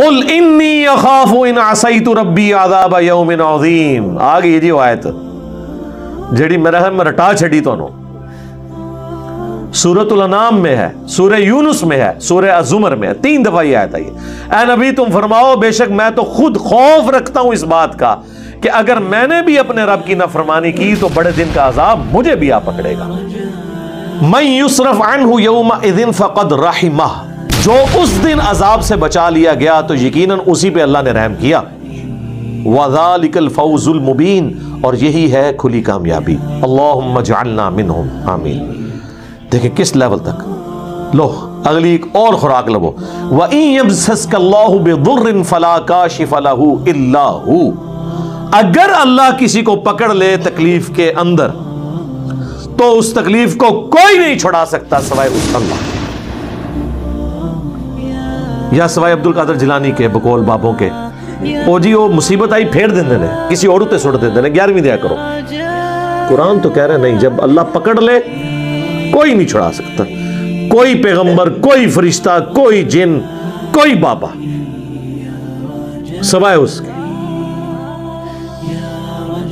قل انی اخاف ان عصیت ربی عذاب یوم عظیم. آ گئی جی آیت جڑی میرا ہے میں رٹا چھڑی تو سورۃ الانعام میں ہے، سورہ یونس میں ہے، سورہ الزمر میں ہے، 3 دفعہ یہ آیت آئی ہے. اے نبی تم فرماؤ بے شک میں تو خود خوف رکھتا ہوں اس بات کا کہ اگر میں نے بھی اپنے رب کی نافرمانی کی تو بڑے دن کا عذاب مجھے بھی آ پکڑے گا. من یصرف عنہ یومئذ فقد رحمہ، جو اس دن عذاب سے بچا لیا گیا تو یقیناً اسی پہ اللہ نے رحم کیا. وذالک الفوز المبین، اور یہی ہے کھلی کامیابی. اللہم اجعلنا منہم، آمین. دیکھیں کس لیول تک. لو اگلی ایک اور خوراک لو. وَإِن يَمْسَسْكَ اللَّهُ بِضُرٍّ فَلَا كَاشِفَ لَهُ إِلَّا هُوَ، اگر اللہ کسی کو پکڑ لے تکلیف کے اندر تو اس تکلیف کو کوئی نہیں چھڑا سکتا سوائے اس اللہ، یا سوائے عبد القادر جیلانی کے بقول بابوں کے. او جی وہ مصیبت آئی پھیر دیں دینے کسی اور تے سڑ دیں دینے 11ویں دیا کرو. قرآن تو کہہ رہے نہیں، جب اللہ پکڑ لے کوئی نہیں چھڑا سکتا، کوئی پیغمبر، کوئی فرشتہ، کوئی جن، کوئی بابا سوائے اس کے.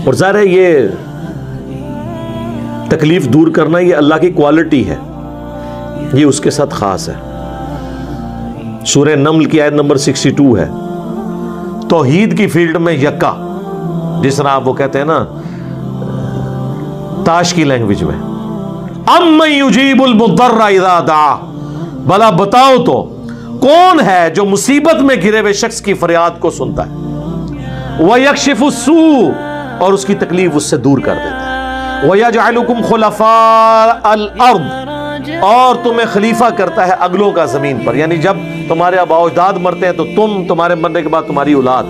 اور ظاہر ہے یہ تکلیف دور کرنا یہ اللہ کی کوالٹی ہے، یہ اس کے ساتھ خاص ہے. سورہ نمل کی آیت نمبر 62 ہے. توحید کی فیلڈ میں یکا، جس طرح آپ وہ کہتے ہیں نا تاش کی لینگویج میں، اَمَّن يُجِيبُ الْمُضْطَرَّ اِذَا دَعَا، بھلا بتاؤ تو کون ہے جو مصیبت میں گھرے ہوئے شخص کی فریاد کو سنتا ہے. وَيَكْشِفُ السُّوءَ، اور اس کی تکلیف اس سے دور کر دیتا ہے. وَيَجْعَلُكُمْ خُلَفَاءَ الْأَرْضِ، اور تمہیں خلیفہ کرتا ہے اگلوں کا زمین پر. یعنی جب تمہارے آباء و اجداد مرتے ہیں تو تم، تمہارے مرنے کے بعد تمہاری اولاد،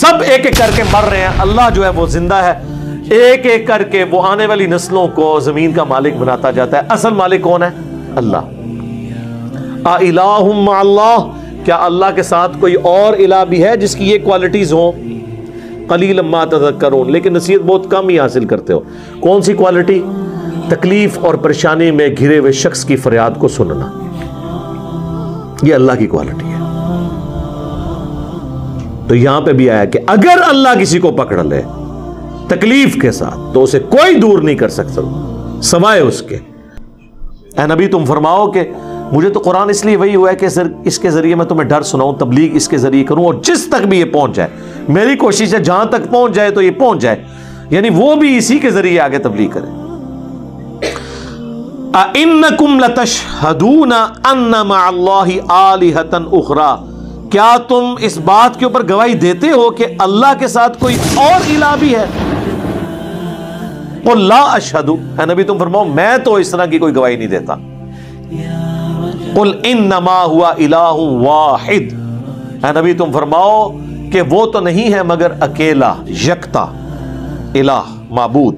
سب ایک ایک کر کے مر رہے ہیں. اللہ جو ہے وہ زندہ ہے، ایک ایک کر کے وہ آنے والی نسلوں کو زمین کا مالک بناتا جاتا ہے. اصل مالک کون ہے؟ اللہ. اِلَٰهٌ مَّعَ اللَّهِ، کیا اللہ کے ساتھ کوئی اور الہ بھی ہے جس کی یہ کوالٹیز ہوں؟ قلیلا ما تذکرون، لیکن نصیحت بہت کم ہی حاصل کرتے ہو. کون سی کوالٹی؟ تکلیف اور پریشانی میں گھرے ہوئے شخص کی فریاد کو سننا، یہ اللہ کی کوالٹی ہے. تو یہاں پہ بھی آیا کہ اگر اللہ کسی کو پکڑ لے تکلیف کے ساتھ تو اسے کوئی دور نہیں کر سکتا سوائے اس کے. اے نبی تم فرماؤ کہ مجھے تو قرآن اس لیے وہی ہوا ہے کہ اس کے ذریعے میں تمہیں ڈر سناؤں، تبلیغ اس کے ذریعے کروں، اور جس تک بھی یہ پہنچ جائے. میری کوشش ہے جہاں تک پہنچ جائے تو یہ پہنچ جائے، یعنی وہ بھی اسی کے ذریعے آگے تبلیغ کرے. اَإِنَّكُمْ لَتَشْهَدُونَ أَنَّ مَعَ اللَّهِ آلِهَةً أُخْرَى، کیا تم اس بات کے اوپر گواہی دیتے ہو کہ اللہ کے ساتھ کوئی اور الہ بھی ہے؟ قُلْ لَا أَشْهَدُ، اے نبی تم فرماؤ میں تو اس طرح کی کوئی گواہی نہیں دیتا. قُلْ إِنَّمَا هُوَ إِلَٰهٌ وَاحِدٌ، اے نبی تم فرماؤ کہ وہ تو نہیں ہے مگر اکیلا یکتا الہ معبود.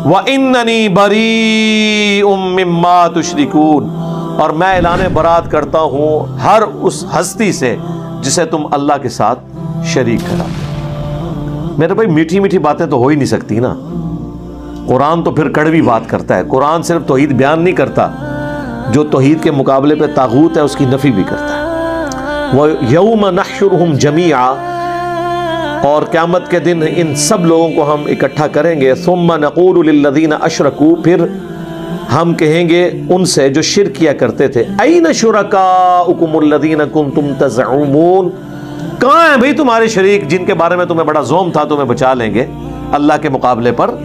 وَإِنَّنِي بَرِيءٌ مِّمَّا تُشْرِكُونَ، اور میں اعلان برات کرتا ہوں ہر اس ہستی سے جسے تم اللہ کے ساتھ شریک کراتے. میرے بھائی میٹھی میٹھی باتیں تو ہو ہی نہیں سکتی نا. قرآن تو پھر کڑوی بات کرتا ہے. قرآن صرف توحید بیان نہیں کرتا، جو توحید کے مقابلے پہ طاغوت ہے اس کی نفی بھی کرتا ہے. وَيَوْمَ نَحْشُرُهُمْ جَمِيعًا، اور قیامت کے دن ان سب لوگوں کو ہم اکٹھا کریں گے. ثُمَّ نَقُولُ لِلَّذِينَ أَشْرَكُوا، پھر ہم کہیں گے ان سے جو شرک کیا کرتے تھے، أَيْنَ شُرَكَاؤُكُمُ الَّذِينَ كُنْتُمْ تَزْعُمُونَ، کہاں ہیں بھئی تمہارے شریک جن کے بارے میں تمہیں بڑا زوم تھا تمہیں بچا لیں گے اللہ کے مقابلے پر.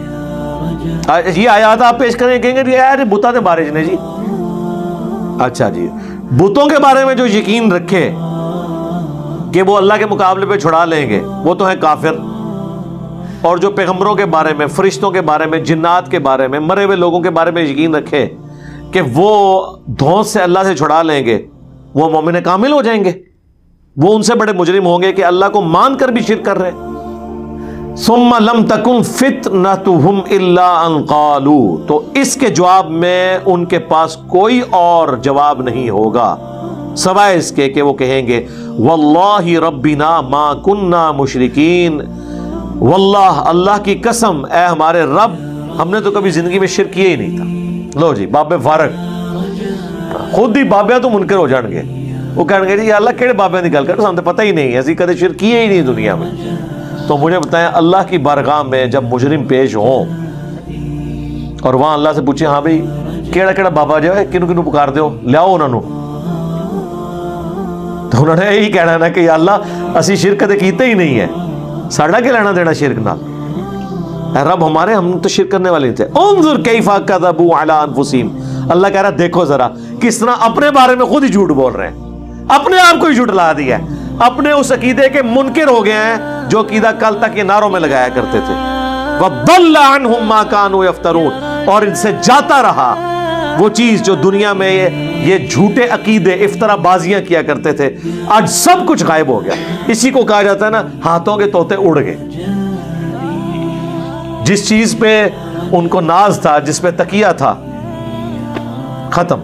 یہ آیات آپ پیش کریں کہیں گے یار بتوں کے بارے نے جی. اچھا جی، بتوں کے بارے میں جو یقین رکھے کہ وہ اللہ کے مقابلے پہ چھڑا لیں گے وہ تو ہیں کافر. اور جو پیغمبروں کے بارے میں، فرشتوں کے بارے میں، جنات کے بارے میں، مرے ہوئے لوگوں کے بارے میں یقین رکھے کہ وہ دھونس سے اللہ سے چھڑا لیں گے، وہ مومن کامل ہو جائیں گے. وہ ان سے بڑے مجرم ہوں گے کہ اللہ کو مان کر بھی شرک کر رہے ہیں. ثم لم تکن فتنتهم الا ان قالوا، تو اس کے جواب میں ان کے پاس کوئی اور جواب نہیں ہوگا سوائے اس کے کہ وہ کہیں گے واللہ ربنا ما کننا مشرکین، واللہ اللہ کی قسم اے ہمارے رب ہم نے تو کبھی زندگی میں شرک کیا ہی نہیں تھا. لو جی بابے فارغ، خود ہی بابے تو منکر ہو جان گے. وہ کہنے گے جی اللہ کہڑے بابے کی گل کر، ہمیں پتہ ہی نہیں ہے، اسی کدے شرک کیے ہی نہیں دنیا میں۔ تو مجھے بتائیں اللہ کی بارگاہ میں جب مجرم پیش ہوں اور وہاں اللہ سے پوچھے ہاں بھائی کیڑا کیڑا بابا جو ہے کنو کنو پکار دیو لیاؤ انہوں نے، تو انہوں نے یہی کہنا ہے نا کہ یا اللہ اسی شرک کدے کیتے ہی نہیں ہے، ساڑا کے لینا دینا شرک نال، اے رب ہمارے ہم تو شرک کرنے والے تھے۔ انظر کیف کذبوا علی انفسہم، اللہ کہہ رہا دیکھو ذرا کس طرح اپنے بارے میں خود ہی جھوٹ بول رہے ہیں، اپنے آپ کو ہی جھٹلا دیا ہے، اپنے اس عقیدے کے منکر ہو گئے ہیں جو عقیدہ کل تک یہ نعروں میں لگایا کرتے تھے۔ وَضَلَّ عَنْهُمْ مَا كَانُوا يَفْتَرُونَ، اور ان سے جاتا رہا وہ چیز جو دنیا میں یہ جھوٹے عقیدے افترا بازیاں کیا کرتے تھے، آج سب کچھ غائب ہو گیا۔ اسی کو کہا جاتا ہے نا ہاتھوں کے طوطے اڑ گئے، جس چیز پہ ان کو ناز تھا، جس پہ تکیہ تھا، ختم۔